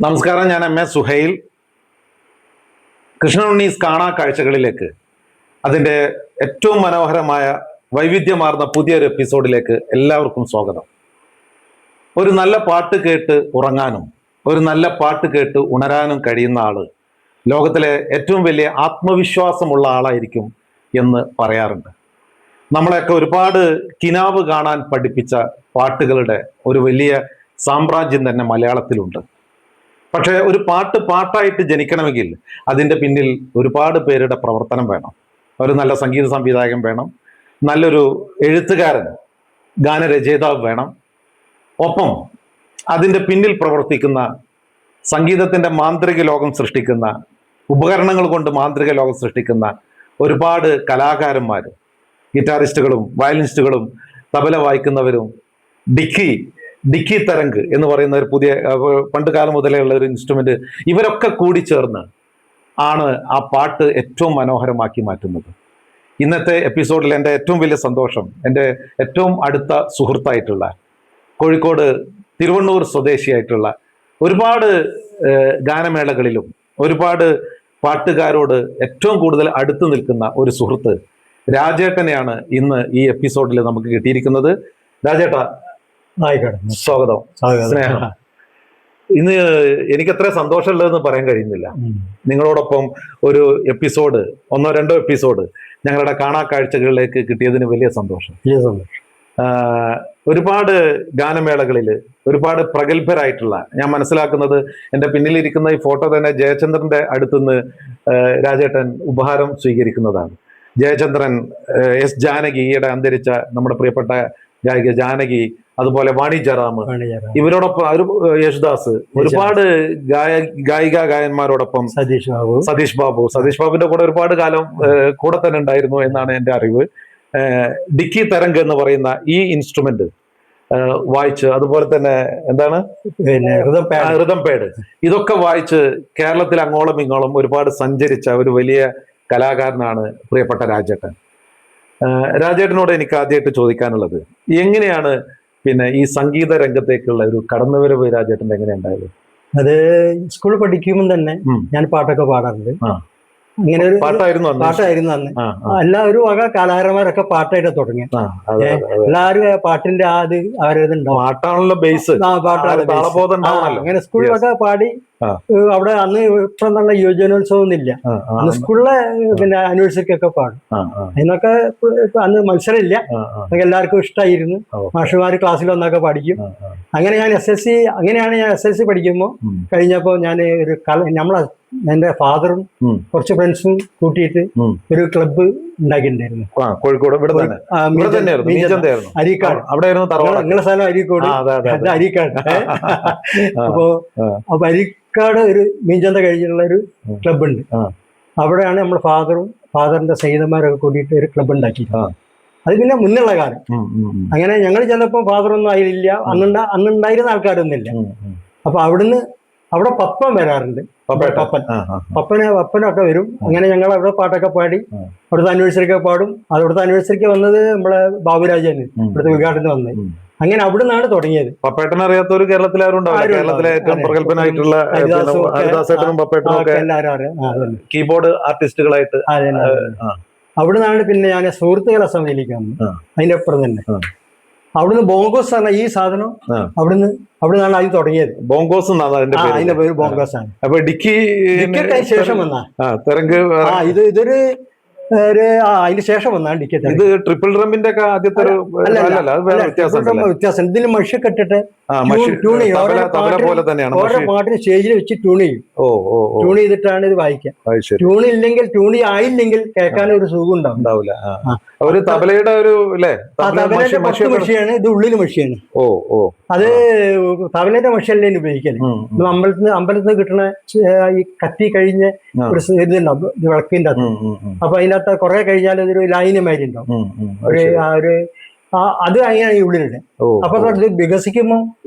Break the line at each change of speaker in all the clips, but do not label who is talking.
നമസ്കാരം, ഞാൻ M A Suhail. കൃഷ്ണനുണ്ണീസ് കാണാ കാഴ്ചകളിലേക്ക്, അതിൻ്റെ ഏറ്റവും മനോഹരമായ വൈവിധ്യമാർന്ന പുതിയൊരു എപ്പിസോഡിലേക്ക് എല്ലാവർക്കും സ്വാഗതം. ഒരു നല്ല പാട്ട് കേട്ട് ഉറങ്ങാനും ഒരു നല്ല പാട്ട് കേട്ട് ഉണരാനും കഴിയുന്ന ആള് ലോകത്തിലെ ഏറ്റവും വലിയ ആത്മവിശ്വാസമുള്ള ആളായിരിക്കും എന്ന് പറയാറുണ്ട്. നമ്മളെയൊക്കെ ഒരുപാട് കിനാവ് കാണാൻ പഠിപ്പിച്ച പാട്ടുകളുടെ ഒരു വലിയ സാമ്രാജ്യം തന്നെ മലയാളത്തിലുണ്ട്. പക്ഷെ ഒരു പാട്ട് പാട്ടായിട്ട് ജനിക്കണമെങ്കിൽ അതിൻ്റെ പിന്നിൽ ഒരുപാട് പേരുടെ പ്രവർത്തനം വേണം. ഒരു നല്ല സംഗീത സംവിധായകൻ വേണം, നല്ലൊരു എഴുത്തുകാരൻ, ഗാനരചയിതാവ് വേണം. ഒപ്പം അതിൻ്റെ പിന്നിൽ പ്രവർത്തിക്കുന്ന സംഗീതത്തിൻ്റെ മാന്ത്രിക ലോകം സൃഷ്ടിക്കുന്ന, ഉപകരണങ്ങൾ കൊണ്ട് മാന്ത്രിക ലോകം സൃഷ്ടിക്കുന്ന ഒരുപാട് കലാകാരന്മാർ, ഗിറ്റാറിസ്റ്റുകളും വയലിനിസ്റ്റുകളും തബല വായിക്കുന്നവരും, ഡിക്കി തരംഗ് എന്ന് പറയുന്ന ഒരു പുതിയ പണ്ട് കാലം മുതലേ ഉള്ള ഒരു ഇൻസ്ട്രുമെന്റ്, ഇവരൊക്കെ കൂടി ചേർന്ന് ആണ് ആ പാട്ട് ഏറ്റവും മനോഹരമാക്കി മാറ്റുന്നത്. ഇന്നത്തെ എപ്പിസോഡിൽ എൻ്റെ ഏറ്റവും വലിയ സന്തോഷം, എൻ്റെ ഏറ്റവും അടുത്ത സുഹൃത്തായിട്ടുള്ള, കോഴിക്കോട് തിരുവണ്ണൂർ സ്വദേശിയായിട്ടുള്ള, ഒരുപാട് ഗാനമേളകളിലും ഒരുപാട് പാട്ടുകാരോട് ഏറ്റവും കൂടുതൽ അടുത്ത് നിൽക്കുന്ന ഒരു സുഹൃത്ത് രാജേട്ടനെയാണ് ഇന്ന് ഈ എപ്പിസോഡിൽ നമുക്ക് കിട്ടിയിരിക്കുന്നത്. രാജേട്ട, സ്വാഗതം, സ്നേഹം. ഇന്ന് എനിക്ക് എത്ര സന്തോഷമുള്ളതെന്ന് പറയാൻ കഴിയുന്നില്ല. നിങ്ങളോടൊപ്പം ഒരു എപ്പിസോഡ്, ഒന്നോ രണ്ടോ എപ്പിസോഡ് ഞങ്ങളുടെ കാണാ കാഴ്ചകളിലേക്ക് കിട്ടിയതിന് വലിയ സന്തോഷം. ഒരുപാട് ഗാനമേളകളിൽ ഒരുപാട് പ്രഗത്ഭരായിട്ടുള്ള, ഞാൻ മനസ്സിലാക്കുന്നത് എൻ്റെ പിന്നിലിരിക്കുന്ന ഈ ഫോട്ടോ തന്നെ ജയചന്ദ്രന്റെ അടുത്തുനിന്ന് രാജേട്ടൻ ഉപഹാരം സ്വീകരിക്കുന്നതാണ്. ജയചന്ദ്രൻ, എസ് ജാനകി, ഈയിടെ അന്തരിച്ച നമ്മുടെ പ്രിയപ്പെട്ട ഗായിക ജാനകി, അതുപോലെ വാണി ജയറാം, ഇവരോടൊപ്പം യേശുദാസ്, ഒരുപാട് ഗായകന്മാരോടൊപ്പം സതീഷ് ബാബുവിന്റെ കൂടെ ഒരുപാട് കാലം കൂടെ തന്നെ ഉണ്ടായിരുന്നു എന്നാണ് എൻ്റെ അറിവ്. ഡിക്കി തരംഗ് എന്ന് പറയുന്ന ഈ ഇൻസ്ട്രുമെന്റ് വായിച്ച്, അതുപോലെ തന്നെ എന്താണ് ഋതം പേഡ്, ഇതൊക്കെ വായിച്ച് കേരളത്തിൽ അങ്ങോളം ഇങ്ങോളം ഒരുപാട് സഞ്ചരിച്ച ഒരു വലിയ കലാകാരനാണ് പ്രിയപ്പെട്ട രാജേട്ടൻ. രാജേട്ടനോട് എനിക്ക് ആദ്യമായിട്ട് ചോദിക്കാനുള്ളത്, എങ്ങനെയാണ് ഈ സംഗീത രംഗത്തേക്കുള്ള ഒരു കടന്നുവരവ് രാജേട്ടൻ്റെ എങ്ങനെയുണ്ടായത്?
അത് സ്കൂളിൽ പഠിക്കുമ്പോൾ തന്നെ ഞാൻ പാട്ടൊക്കെ പാടാറുണ്ട്. ഇങ്ങനെ ഒരു പാട്ടായിരുന്നു അന്ന്. എല്ലാ ഒരു വക കലാകാരന്മാരൊക്കെ പാട്ടായിട്ട് തുടങ്ങി. എല്ലാവരും പാട്ടിന്റെ
പാട്ടാണല്ലോ ബേസ്.
അങ്ങനെ സ്കൂളിലൊക്കെ പാടി. അവിടെ അന്ന് ഇപ്പൊ നല്ല യുവജനോത്സവം ഒന്നുമില്ല, അന്ന് സ്കൂളിലെ ആനിവേഴ്സറിക്ക് ഒക്കെ പാടും. അതിനൊക്കെ അന്ന് മത്സരമില്ല, എല്ലാവർക്കും ഇഷ്ടമായിരുന്നു. മാഷുമാര് ക്ലാസ്സിൽ വന്നൊക്കെ പഠിക്കും. അങ്ങനെ ഞാൻ അങ്ങനെയാണ് ഞാൻ SSLC പഠിക്കുമ്പോൾ കഴിഞ്ഞപ്പോ ഞാൻ ഒരു എന്റെ ഫാദറും കുറച്ച് ഫ്രണ്ട്സും കൂട്ടിയിട്ട് ഒരു ക്ലബ്ബ് ഉണ്ടാക്കിയിട്ടുണ്ടായിരുന്നു
കോഴിക്കോട്.
അരീക്കാട്, നിങ്ങളുടെ സ്ഥലം അരീക്കോട്, അരീക്കാട്. അപ്പൊ അരീക്കാട് ഒരു മീൻചന്ത കഴിഞ്ഞുള്ള ഒരു ക്ലബ്ബ് ഉണ്ട്. അവിടെയാണ് നമ്മൾ ഫാദറിന്റെ സഹിതന്മാരൊക്കെ കൂടിയിട്ട് ഒരു ക്ലബ്ബ് ഉണ്ടാക്കിയിരുന്നത്. അത് പിന്നെ മുന്നുള്ള കാലം. അങ്ങനെ ഞങ്ങൾ ചെന്നപ്പോ ഫാദറൊന്നും അതിലില്ല, അന്നുണ്ടായിരുന്ന ആൾക്കാരൊന്നുമില്ല. അപ്പൊ അവിടെ പപ്പൻ വരാറുണ്ട്. പപ്പനൊക്കെ വരും. അങ്ങനെ ഞങ്ങൾ അവിടെ പാട്ടൊക്കെ പാടി അവിടുത്തെ ആനിവേഴ്സറിക്ക് പാടും. അവിടുത്തെ ആനിവേഴ്സറിക്ക് വന്നത് നമ്മളെ ബാബുരാജന് ഇവിടുത്തെ ഉദ്ഘാടനം വന്നത്. അങ്ങനെ അവിടെ നിന്നാണ് തുടങ്ങിയത്.
പപ്പേട്ടനെ അറിയാത്തവർ കേരളത്തിലെ ഏറ്റവും പ്രഗത്ഭനായിട്ടുള്ള കീബോർഡ് ആർട്ടിസ്റ്റുകളായിട്ട്.
അവിടെ നിന്നാണ് പിന്നെ ഞാൻ സുഹൃത്തുക്കളെ സമിതിയിലേക്ക് വന്നു. അതിന്റെ അപ്പുറം തന്നെ അവിടുന്ന് ബോങ്കോസ് ആണ് ഈ സാധനം. അവിടുന്നാണ് അത് തുടങ്ങിയത്.
ബോങ്കോസ്
അതിന്റെ പേര് ബോങ്കോസ് ആണ്.
അപ്പൊ ഡിക്കി
ശേഷം വന്നാ ഇതൊരു അതിന് ശേഷം വന്നാണ് ഡിക്കി.
ഇത് ട്രിപ്പിൾ ഡ്രമ്മിന്റെ ഒക്കെ ആദ്യത്തെ
വ്യത്യാസം. ഇതിന് മഷിയൊക്കെ ഇട്ടിട്ട് ഓരോ പാട്ടിന് സ്റ്റേജിൽ വെച്ച് ട്യൂൺ ചെയ്യും. ട്യൂൺ ചെയ്തിട്ടാണ് ഇത് വായിക്കുക. ട്യൂൺ ആയില്ലെങ്കിൽ കേൾക്കാൻ ഒരു സുഖം ഉണ്ടാവില്ല.
ഒരു തബലയുടെ ഒരു
മഷിയാണ് ഇത്, ഉള്ളില് മഷിയാണ്. അത് തബലയുടെ മഷിയല്ലേ ഉപയോഗിക്കല്. അമ്പലത്തിന് കിട്ടുന്ന ഈ കത്തി കഴിഞ്ഞ ഒരു ഇതുണ്ടാവും വിളക്കിന്റെ അത്. അപ്പൊ അതിനകത്ത് കുറെ കഴിഞ്ഞാൽ അതൊരു ലൈന് മാതിരി ഉണ്ടാവും. അത് അങ്ങനെയാണ് ഈ ഉള്ളിലുണ്ട്. അപ്പൊ അത് വികസിക്കുമ്പോ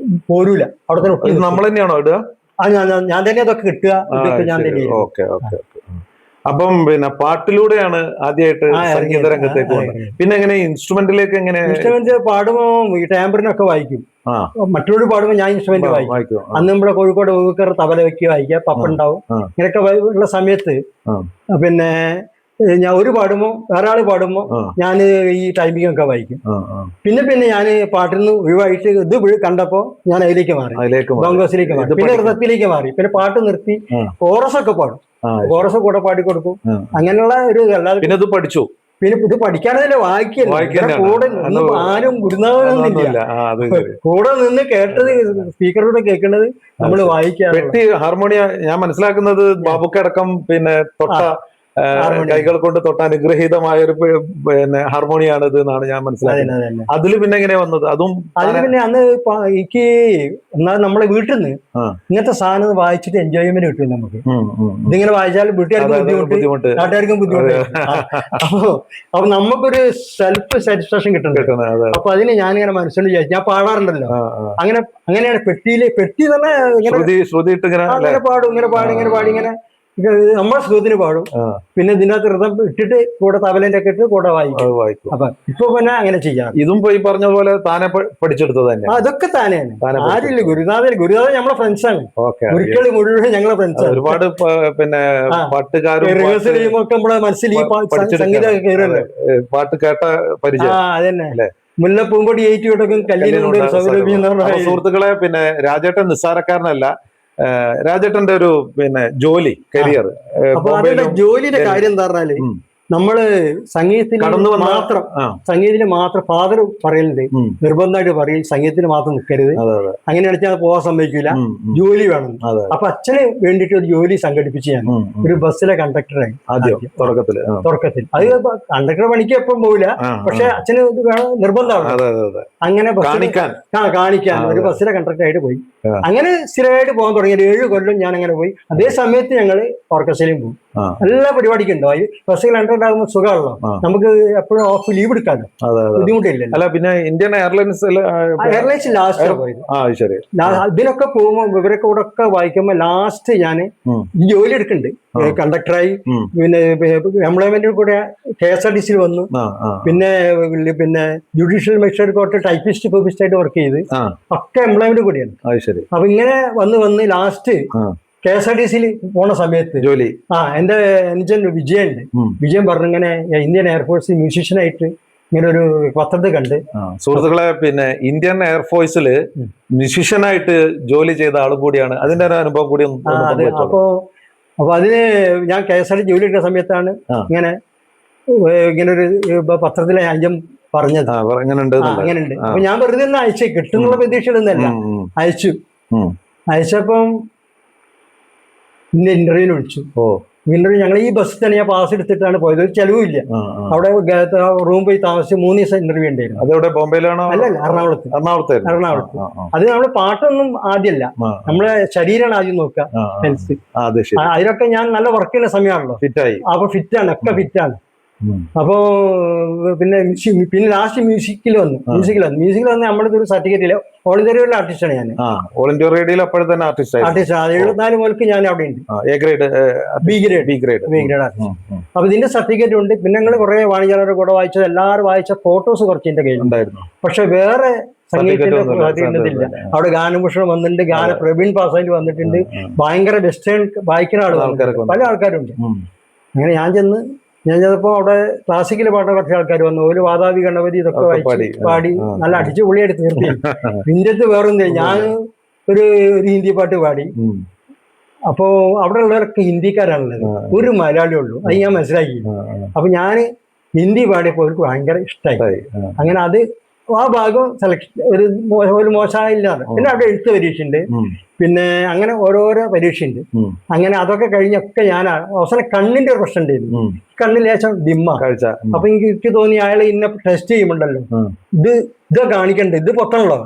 പോരൂല. അവിടെ തന്നെ
നമ്മൾ തന്നെയാണോ ഇടുക?
ഞാൻ തന്നെ അതൊക്കെ കിട്ടുക. ഞാൻ തന്നെ.
അപ്പം പാട്ടിലൂടെയാണ് ആദ്യമായിട്ട് സംഗീത രംഗത്തേക്ക് പോകുന്നത്. പിന്നെ എങ്ങനെ ഇൻസ്ട്രുമെന്റിലേക്ക്? എങ്ങനെ
ഇൻസ്ട്രുമെന്റ് പാടുമ്പോ ഈ ടാമ്പറിനൊക്കെ വായിക്കും. മറ്റുള്ളവർ പാടുമ്പോൾ ഞാൻ ഇൻസ്ട്രുമെന്റ് വായിക്കും. അന്ന് നമ്മുടെ കോഴിക്കോട് ഊക്കർ തബല വെക്കുക വായിക്കുക, പപ്പുണ്ടാവും. ഇങ്ങനെയൊക്കെ ഉള്ള സമയത്ത് പിന്നെ ഞാൻ ഒരു പാടുമ്പോ വേറെ ആള് പാടുമ്പോ ഞാൻ ഈ ടൈമിംഗ് ഒക്കെ വായിക്കും. പിന്നെ ഞാൻ പാട്ടിൽ നിന്ന് ഒഴിവായിട്ട് ഇത് കണ്ടപ്പോ ഞാൻ അതിലേക്ക് മാറി, ബോങ്കോസിലേക്ക് മാറി, പിന്നെ നൃത്തത്തിലേക്ക് മാറി. പിന്നെ പാട്ട് നിർത്തി കോറസ് ഒക്കെ പാടും, കോറസ് കൂടെ പാടി കൊടുക്കും. അങ്ങനെയുള്ള ഒരു അല്ലാതെ
പിന്നെ ഇത് പഠിച്ചു.
പിന്നെ ഇത് പഠിക്കാനല്ലേ വായിക്കല്ല, കൂടെ ആരും ഗുരുനാഥനൊന്നുമില്ല, കൂടെ നിന്ന് കേട്ടത് സ്പീക്കറിലൂടെ കേൾക്കുന്നത് നമ്മൾ വായിക്കാറ്.
പെട്ടി ഹാർമോണിയ ഞാൻ മനസ്സിലാക്കുന്നത് ബാബുക്കടക്കം പിന്നെ തൊട്ട കൈകൾ കൊണ്ട് തൊട്ട് അനുഗ്രഹീതമായ ഒരു പിന്നെ ഹാർമോണിയാണ് ഇത് എന്നാണ് ഞാൻ മനസ്സിലാക്കുന്നത്. അതില് പിന്നെ എങ്ങനെയാ വന്നത്?
അതില് പിന്നെ അന്ന് എനിക്ക് എന്നാൽ നമ്മളെ വീട്ടിൽ നിന്ന് ഇങ്ങനത്തെ സാധനം വായിച്ചിട്ട് എൻജോയ്മെന്റ് കിട്ടും നമുക്ക്. ഇതിങ്ങനെ വായിച്ചാൽ വീട്ടുകാർക്കും ബുദ്ധിമുട്ട്, നാട്ടുകാർക്കും ബുദ്ധിമുട്ട്. അപ്പൊ നമുക്കൊരു സെൽഫ് സാറ്റിസ്ഫാക്ഷൻ കിട്ടുന്നത്. അപ്പൊ അതിന് ഞാനിങ്ങനെ മനസ്സിൽ വിചാരിച്ചു, ഞാൻ പാടാറുണ്ടല്ലോ, അങ്ങനെയാണ് പെട്ടി തന്നെ ഇങ്ങനെ പാടും, ഇങ്ങനെ പാടി ഇങ്ങനെ നമ്മളെ സുഖത്തിന് പാടും. പിന്നെ ഇതിനകത്ത് വ്രതം ഇട്ടിട്ട് കൂടെ തബലന്റെ ഒക്കെ ഇട്ട് കൂടെ വായിക്കും. അപ്പൊ ഇപ്പൊ പിന്നെ അങ്ങനെ ചെയ്യാം.
ഇതും പോയി പറഞ്ഞ പോലെ താനെ പഠിച്ചെടുത്തത് തന്നെ.
അതൊക്കെ താനെയാണ്, ആരില്ല. ഗുരുനാഥൻ നമ്മളെ ഫ്രണ്ട്സാണ്, ഒരിക്കലും മുഴുവൻ ഞങ്ങളെ ഫ്രണ്ട്സാണ്.
ഒരുപാട് പിന്നെ പാട്ടുകാരും
റിഹേഴ്സൽ ചെയ്യുമ്പോൾ ഒക്കെ നമ്മളെ മനസ്സിൽ ഈ സംഗീതമൊക്കെ കയറല്ലേ,
പാട്ട് കേട്ട പരിചയം.
അതന്നെ മുല്ലപ്പൂമ്പൊടി ഏറ്റുകൊടുക്കും കല്ലിനുണ്ട് സൗരഭ്യം.
സുഹൃത്തുക്കളെ, പിന്നെ രാജേട്ടൻ നിസ്സാരക്കാരനല്ല. രാജേട്ടന്റെ ഒരു പിന്നെ ജോലി കരിയർ,
ജോലിയുടെ കാര്യം എന്താ പറഞ്ഞാല് നമ്മള് സംഗീതത്തിൽ മാത്രം ഫാദർ പറയലുണ്ട്, നിർബന്ധമായിട്ട് പറയും സംഗീതത്തിന് മാത്രം നിൽക്കരുത്, അങ്ങനെയാണെന്ന് വെച്ചാൽ പോകാൻ സമ്മതിക്കില്ല, ജോലി വേണം. അപ്പൊ അച്ഛന് വേണ്ടിയിട്ട് ഒരു ജോലി സംഘടിപ്പിച്ച് ഞാൻ ഒരു ബസ്സിലെ കണ്ടക്ടറായി തുടക്കത്തിൽ. അത് കണ്ടക്ടർ പണിക്ക് എപ്പം പോവില്ല, പക്ഷെ അച്ഛന് നിർബന്ധമാണ്. അങ്ങനെ കാണിക്കാൻ ഒരു ബസ്സിലെ കണ്ടക്ടറായിട്ട് പോയി. അങ്ങനെ സ്ഥിരമായിട്ട് പോകാൻ തുടങ്ങി. 7 കൊല്ലം ഞാൻ അങ്ങനെ പോയി. അതേ സമയത്ത് ഞങ്ങള് ഓർക്കസ്ട്രയിലും പോകും, എല്ലാ പരിപാടിക്കുണ്ടോ. ബസ്സിൽ ഉണ്ടാകുമ്പോൾ സുഖമാണല്ലോ, നമുക്ക് എപ്പോഴും ഓഫ് ലീവ് എടുക്കാമല്ലോ, ബുദ്ധിമുട്ടില്ല.
അല്ല പിന്നെ ഇന്ത്യൻ എയർലൈൻസ്
ലാസ്റ്റ് പോയത്. ഇതിനൊക്കെ പോകുമ്പോൾ ഇവരൊക്കെ കൂടെ ഒക്കെ വായിക്കുമ്പോൾ ലാസ്റ്റ് ഞാൻ ഈ ജോലി എടുക്കുന്നുണ്ട്, കണ്ടക്ടറായി. പിന്നെ എംപ്ലോയ്മെന്റിൽ കൂടെ KSRTC വന്നു. പിന്നെ ജുഡീഷ്യൽ മജിസ്ട്രേറ്റ് കോർട്ട് ടൈപ്പിസ്റ്റ് പബ്ലിസ്റ്റ് ആയിട്ട് വർക്ക് ചെയ്ത് ഒക്കെ എംപ്ലോയ്മെന്റ് കൂടിയാണ്. അപ്പൊ ഇങ്ങനെ വന്ന് ലാസ്റ്റ് KSRTC പോണ സമയത്ത് ജോലി എന്റെ അനുജൻ വിജയൻ പറഞ്ഞു, ഇങ്ങനെ ഇന്ത്യൻ എയർഫോഴ്സിൽ മ്യൂസീഷ്യനായിട്ട് ഇങ്ങനെ ഒരു പത്രത്തിൽ കണ്ട്.
സുഹൃത്തുക്കളെ, പിന്നെ ഇന്ത്യൻ എയർഫോഴ്സിൽ മ്യൂസീഷ്യനായിട്ട് ജോലി ചെയ്ത ആളും കൂടിയാണ്. അതിന്റെ ഒരു അനുഭവം കൂടി.
അപ്പൊ അതിന് ഞാൻ KSRTC ജോലി എടുക്കുന്ന സമയത്താണ് ഇങ്ങനെ ഒരു പത്രത്തിലെ അഞ്ചം പറഞ്ഞത് അങ്ങനെയുണ്ട്. അപ്പൊ ഞാൻ വെറുതെ ഒന്ന് അയച്ചു, കിട്ടുന്നുള്ള പ്രതീക്ഷയിലൊന്നല്ല, അയച്ചപ്പം ഇന്ന ഇന്റർവ്യൂവിന് വിളിച്ചു. ഇന്റർവ്യൂ ഞങ്ങൾ ഈ ബസ്സിൽ തന്നെ ഞാൻ പാസ് എടുത്തിട്ടാണ് പോയത്, ഒരു ചെലവില്ല. അവിടെ റൂം പോയി താമസിച്ച് 3 ദിവസം ഇന്റർവ്യൂ ഉണ്ടായിരുന്നു.
അതെവിടെ, ബോംബെയിലാണോ?
അല്ലല്ല, എറണാകുളത്ത്. അത് നമ്മള് പാട്ടൊന്നും ആദ്യമല്ല, നമ്മളെ ശരീരമാണ് ആദ്യം നോക്കുക, ഹെൽത്ത്. അതിലൊക്കെ ഞാൻ നല്ല വർക്ക് ചെയ്യുന്ന സമയമാണല്ലോ, അപ്പൊ ഫിറ്റാണ്, ഒക്കെ ഫിറ്റാണ്. അപ്പോ പിന്നെ ലാസ്റ്റ് മ്യൂസിക്കിൽ വന്ന് നമ്മുടെ ഒരു സർട്ടിഫിക്കറ്റില് ഓൾ ഇന്ത്യ റേഡിയോയിലെ ആർട്ടിസ്റ്റാണ് ഞാൻ.
ഓൾ ഇന്ത്യ റേഡിയോയിൽ അപ്പോഴും തന്നെ ആർട്ടിസ്റ്റ്
74 മുതൽക്ക് ഞാൻ അവിടെ ഉണ്ട്, ബി ഗ്രേഡ് ആർട്ടിസ്റ്റ്. അപ്പൊ ഇതിന്റെ സർട്ടിഫിക്കറ്റ് ഉണ്ട്. പിന്നെ ഞങ്ങൾ കുറെ വാണിജ്യരുടെ കൂടെ വായിച്ചത്, എല്ലാവരും വായിച്ച ഫോട്ടോസ് കുറച്ച് എന്റെ കയ്യിൽ ഉണ്ടായിരുന്നു. പക്ഷെ വേറെ സംഗീതത്തിന്റെ സർട്ടിഫിക്കറ്റില്ല. അവിടെ ഗാനഭൂഷണം വന്നിട്ടുണ്ട്, ഗാന പ്രവീൺ പാസായിട്ട് വന്നിട്ടുണ്ട്, ഭയങ്കര വെസ്റ്റേൺ വായിക്കുന്ന ആളുകൾ പല ആൾക്കാരുണ്ട്. അങ്ങനെ ഞാൻ ചെന്നപ്പോ അവിടെ ക്ലാസിക്കൽ പാടുന്ന കുറച്ച് ആൾക്കാർ വന്നു. ഒരു വാതാവി ഗണപതി ഇതൊക്കെ പാടി നല്ല അടിച്ചു പൊളിയായിട്ട് തീർത്തി. ഇന്ത്യത്ത് വേറൊന്നും, ഞാൻ ഒരു ഹിന്ദി പാട്ട് പാടി. അപ്പോ അവിടെ ഉള്ളവരൊക്കെ ഹിന്ദിക്കാരാണുള്ളത്, ഒരു മലയാളി ഉള്ളൂ. അത് ഞാൻ മനസ്സിലാക്കി. അപ്പൊ ഞാൻ ഹിന്ദി പാടിയപ്പോൾ അവർക്ക് ഭയങ്കര ഇഷ്ടമായി. അങ്ങനെ അത് ആ ഭാഗം സെലക്ഷൻ ഒരു മോശമായില്ലാതെ. പിന്നെ അവിടെ എഴുത്ത് പരീക്ഷ ഉണ്ട്, പിന്നെ അങ്ങനെ ഓരോരോ പരീക്ഷ ഉണ്ട്. അങ്ങനെ അതൊക്കെ കഴിഞ്ഞൊക്കെ ഞാൻ അവസാനം കണ്ണിന്റെ ഒരു പ്രശ്നം ഉണ്ടായിരുന്നു, കണ്ണിൽ ലേശം ഡിമ്മ. അപ്പൊ എനിക്ക് തോന്നി അയാൾ ഇന്നെ ടെസ്റ്റ് ചെയ്യുമ്പോണ്ടല്ലോ, ഇത് കാണിക്കണ്ടേ, ഇത് പൊത്തണല്ലോ,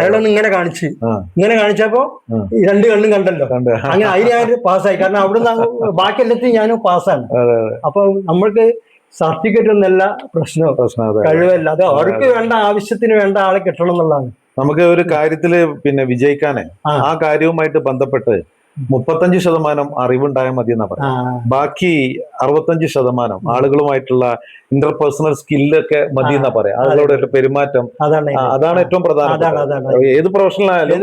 അയാളൊന്ന് ഇങ്ങനെ കാണിച്ചപ്പോ 2 കണ്ണും കണ്ടല്ലോ. അങ്ങനെ അതിന് ഞാൻ പാസ്സായി. കാരണം അവിടുന്ന് ബാക്കി എല്ലാത്തിനും ഞാനും പാസ്സാണ്. അപ്പൊ നമ്മൾക്ക് സർട്ടിഫിക്കറ്റ് ഒന്നല്ല പ്രശ്നം, കഴിവല്ല. അത് അവർക്ക് വേണ്ട ആവശ്യത്തിന് വേണ്ട ആളെ കിട്ടണം എന്നുള്ളതാണ്.
നമുക്ക് ഒരു കാര്യത്തില് പിന്നെ വിജയിക്കാനേ ആ കാര്യവുമായിട്ട് ബന്ധപ്പെട്ട് 35% അറിവുണ്ടായാൽ മതി എന്നാ പറയാം. ബാക്കി 65% ആളുകളുമായിട്ടുള്ള ഇന്റർപേഴ്സണൽ സ്കില്ലൊക്കെ മതി എന്നാ പറയാം. ആളുകളുടെ പെരുമാറ്റം, അതാണ് ഏറ്റവും പ്രധാനപ്പെട്ട. ഏത് പ്രൊഫഷണലായാലും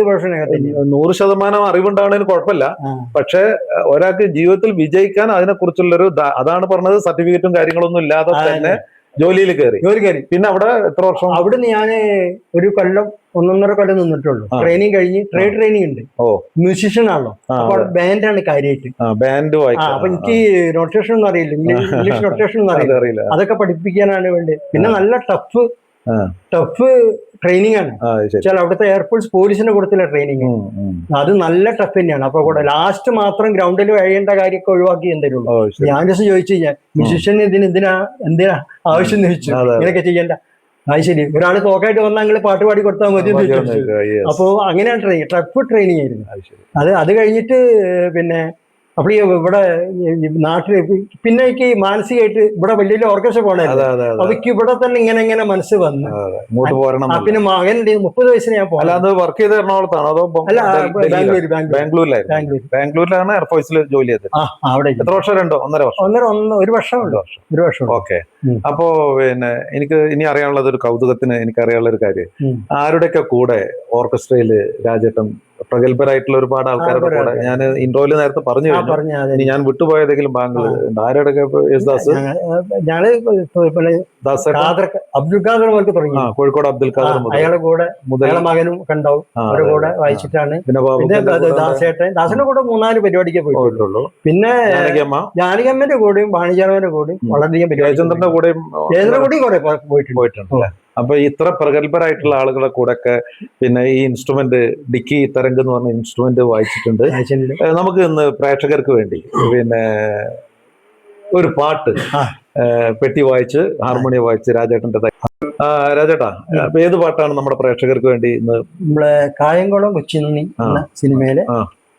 100% അറിവുണ്ടാവണതിന് കുഴപ്പമില്ല. പക്ഷെ ഒരാൾക്ക് ജീവിതത്തിൽ വിജയിക്കാൻ അതിനെക്കുറിച്ചുള്ളൊരു അതാണ് പറഞ്ഞത്, സർട്ടിഫിക്കറ്റും കാര്യങ്ങളൊന്നും ഇല്ലാതെ തന്നെ ജോലി കയറി. പിന്നെ അവിടെ എത്ര വർഷം?
അവിടുന്ന് ഞാൻ ഒരു കൊല്ലം 1.5 കൊല്ലം നിന്നിട്ടുള്ളൂ. ട്രെയിനിങ് കഴിഞ്ഞ് ട്രെയിനിങ് ഉണ്ട്. മ്യൂസിഷ്യൻ ആണല്ലോ, അപ്പൊ ബാൻഡാണ് കാര്യമായിട്ട്.
ബാൻഡ്
അപ്പൊ എനിക്ക് നൊട്ടേഷൻ ഒന്നും അറിയില്ല, ഇംഗ്ലീഷ് നൊട്ടേഷൻ ഒന്നും അറിയില്ല. അതൊക്കെ പഠിപ്പിക്കാനാണ് വേണ്ടി. പിന്നെ നല്ല ടഫ് ട്രെയിനിങ് ആണ്. വെച്ചാൽ അവിടുത്തെ എയർഫോഴ്സ് പോലീസിന്റെ കൂട്ടത്തിലെ ട്രെയിനിങ്, അത് നല്ല ടഫ് തന്നെയാണ്. അപ്പൊ കൂടെ ലാസ്റ്റ് മാത്രം ഗ്രൗണ്ടിൽ കഴിയേണ്ട കാര്യമൊക്കെ ഒഴിവാക്കി തരുള്ളൂ. ഞാൻ ജസ്റ്റ് ചോദിച്ചു, ഞാൻ മ്യൂസിഷ്യൻ എന്തിനാ ആവശ്യം എന്ന് ചോദിച്ചു. ഇങ്ങനെയൊക്കെ ചെയ്യണ്ട. അത് ശരി, ഒരാൾ തോക്കായിട്ട് വന്നാൽ നിങ്ങൾ പാട്ട് പാടി കൊടുത്താൽ മതി എന്ന് ചോദിച്ചു. അപ്പോ അങ്ങനെയാണ് ടഫ് ട്രെയിനിങ് ആയിരുന്നു. അത് കഴിഞ്ഞിട്ട് പിന്നെ അപ്പോൾ ഇവിടെ നാട്ടില് പിന്നെ എനിക്ക് മാനസികമായിട്ട് ഇവിടെ വലിയ ഓർക്കസ്ട്ര പോകണമായിരുന്നു. അതൊക്കെ ഇവിടെ തന്നെ ഇങ്ങനെ മനസ്സ് വന്നു. പിന്നെ മകൻ 30 വയസ്സിന് ഞാൻ
പോകാം. വർക്ക് ചെയ്ത് എറണാകുളത്താണോ അതോ?
അല്ല,
ബാംഗ്ലൂരിലാണ് എയർഫോഴ്സിൽ ജോലി ചെയ്തത്.
അവിടെ
എത്ര വർഷം? 1.5 വർഷം?
ഒരു വർഷം.
ഓക്കെ. അപ്പോ പിന്നെ എനിക്ക് ഇനി അറിയാനുള്ളത്, ഒരു കൗതുകത്തിന് എനിക്ക് അറിയാനുള്ള ഒരു കാര്യം, ആരുടെയൊക്കെ കൂടെ ഓർക്കസ്ട്രയില് രാജേട്ടൻ പ്രഗത്ഭരായിട്ടുള്ള ഒരുപാട് ആൾക്കാരുടെ കൂടെ, ഞാൻ ഇൻട്രോയില് നേരത്തെ പറഞ്ഞു കഴിഞ്ഞു, ഞാൻ വിട്ടുപോയതെങ്കിലും ബാംഗ്ലൂർ ആരുടെ?
അബ്ദുൽ ഖാദർ മുതൽ തുടങ്ങി,
കോഴിക്കോട് അബ്ദുൽ ഖാദർ,
അയാളുടെ കൂടെ മകനും ഉണ്ടാവും, അവരുടെ കൂടെ വായിച്ചിട്ടാണ്. പിന്നെ ദാസന്റെ കൂടെ 3-4 പരിപാടിക്ക് പോയിട്ടുള്ളൂ. പിന്നെ ജാനകിയമ്മന്റെ കൂടെയും വാണിജ്യന്റെ കൂടെയും വളരെയധികം
ജയചന്ദ്രന്റെ കൂടെയും
കുറെ പോയിട്ടുണ്ട്.
അപ്പൊ ഇത്ര പ്രഗത്ഭരായിട്ടുള്ള ആളുകളെ കൂടെ ഒക്കെ പിന്നെ ഈ ഇൻസ്ട്രുമെന്റ് ഡിക്കി തരംഗ് എന്ന് പറഞ്ഞ ഇൻസ്ട്രുമെന്റ് വായിച്ചിട്ടുണ്ട്. നമുക്ക് ഇന്ന് പ്രേക്ഷകർക്ക് വേണ്ടി പിന്നെ ഒരു പാട്ട്, പെട്ടി വായിച്ച് ഹാർമോണിയം വായിച്ച് രാജേട്ടൻ്റെ. രാജേട്ടാ, അപ്പൊ ഏത് പാട്ടാണ് നമ്മുടെ പ്രേക്ഷകർക്ക് വേണ്ടി ഇന്ന്?
നമ്മളെ കായംകുളം കൊച്ചിനുണ്ണി എന്ന സിനിമയിലെ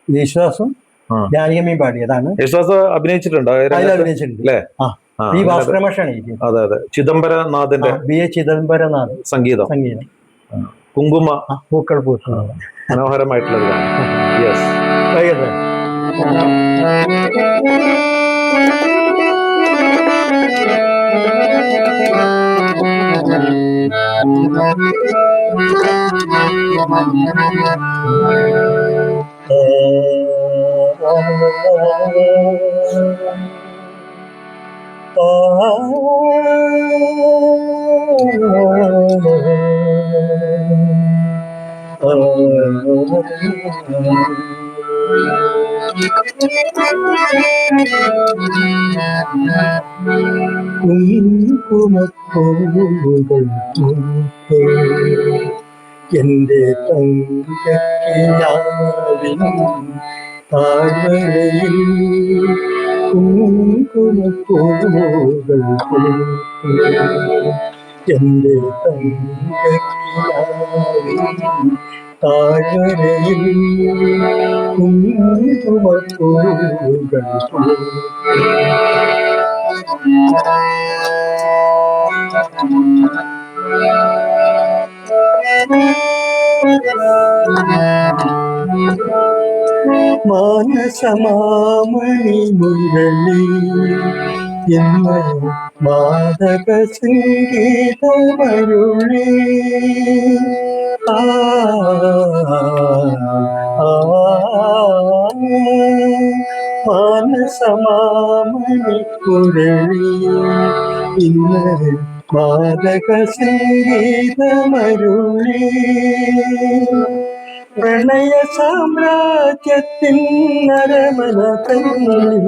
യേശുദാസും ജാനകിയമ്മയും പാടിയതാണ്.
യേശുദാസ് അഭിനയിച്ചിട്ടുണ്ടോ? അല്ലേ?
ഈ ഭാസ്കരമാഷാണ്.
അതെ. ചിദംബരനാഥിന്റെ
ചിദംബരനാഥ് സംഗീതം.
കുങ്കുമ
പൂക്കൾ
മനോഹരമായിട്ടുള്ളത്. യെസ്.
എന്റെ തങ്കക്കിനാവിൻ താഴ്വരയിൽ കുങ്കുമപ്പൂവുകൾ എന്റെ തങ്കക്കിനാവിൻ താഴ്വരയിൽ കുങ്കുമപ്പൂവുകൾ മാനസമാമണി മുരളി എന്ന മാദക സംഗീതമരുളി മാനസമാമണി മുരളി ഇന്ന് മാദക സംഗീതമരുളി പ്രണയ സാമ്രാജ്യത്തിൻ നരമന തന്നിൽ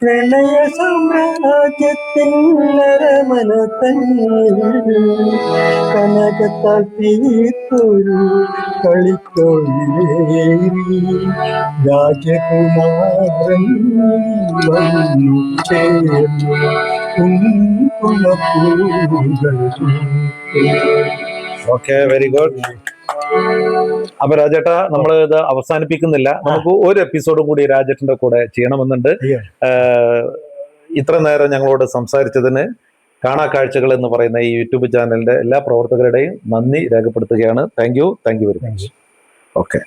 പ്രണയ സാമ്രാജ്യത്തിൻ നരമന തന്നിൽ കനകത്താൽ തീർത്തൊരു കളിത്തോയിലേറി രാജകുമാരൻ വന്നു ചേർന്നു കുങ്കുമപ്പൂവുകൾ.
Okay, very good. അപ്പൊ രാജേട്ടാ, നമ്മൾ ഇത് അവസാനിപ്പിക്കുന്നില്ല. നമുക്ക് ഒരു എപ്പിസോഡും കൂടി രാജേട്ടന്റെ കൂടെ ചെയ്യണമെന്നുണ്ട്. ഇത്ര നേരം ഞങ്ങളോട് സംസാരിച്ചതിന് കാണാ കാഴ്ചകൾ എന്ന് പറയുന്ന ഈ യൂട്യൂബ് ചാനലിന്റെ എല്ലാ പ്രവർത്തകരുടെയും നന്ദി രേഖപ്പെടുത്തുകയാണ്. Thank you very much. Okay.